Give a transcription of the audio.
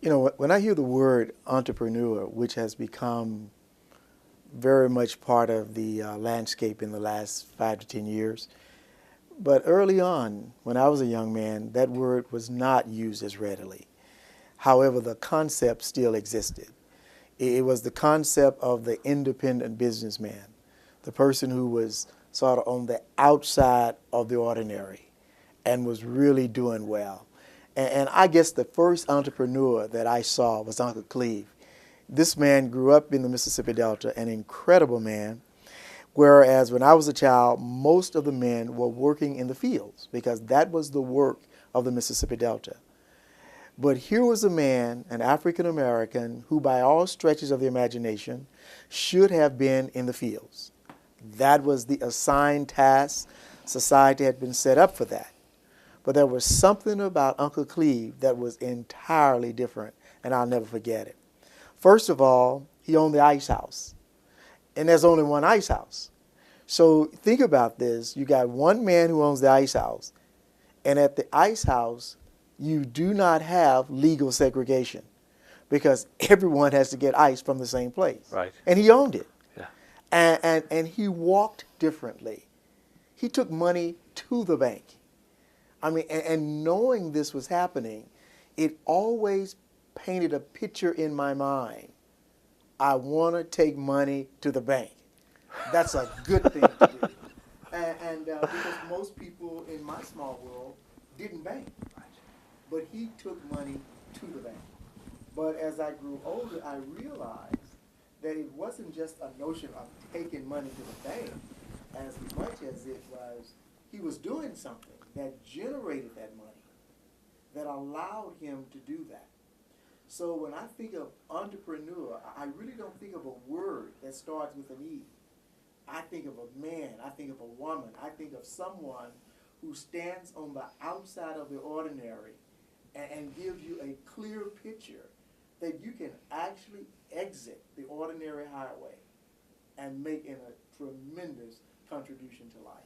You know, when I hear the word entrepreneur, which has become very much part of the landscape in the last 5 to 10 years, but early on, when I was a young man, that word was not used as readily. However, the concept still existed. It was the concept of the independent businessman, the person who was sort of on the outside of the ordinary and was really doing well. And I guess the first entrepreneur that I saw was Uncle Cleve. This man grew up in the Mississippi Delta, an incredible man, whereas when I was a child, most of the men were working in the fields because that was the work of the Mississippi Delta. But here was a man, an African American, who by all stretches of the imagination should have been in the fields. That was the assigned task. Society had been set up for that. But there was something about Uncle Cleve that was entirely different, and I'll never forget it. First of all, he owned the ice house, and there's only one ice house. So think about this. You got one man who owns the ice house, and at the ice house, you do not have legal segregation because everyone has to get ice from the same place. Right. And he owned it. Yeah. And he walked differently. He took money to the bank. I mean, and knowing this was happening, it always painted a picture in my mind. I want to take money to the bank. That's a good thing to do. And because most people in my small world didn't bank. But he took money to the bank. But as I grew older, I realized that it wasn't just a notion of taking money to the bank as much as it was he was doing something that generated that money, that allowed him to do that. So when I think of entrepreneur, I really don't think of a word that starts with an E. I think of a man, I think of a woman, I think of someone who stands on the outside of the ordinary and gives you a clear picture that you can actually exit the ordinary highway and make a tremendous contribution to life.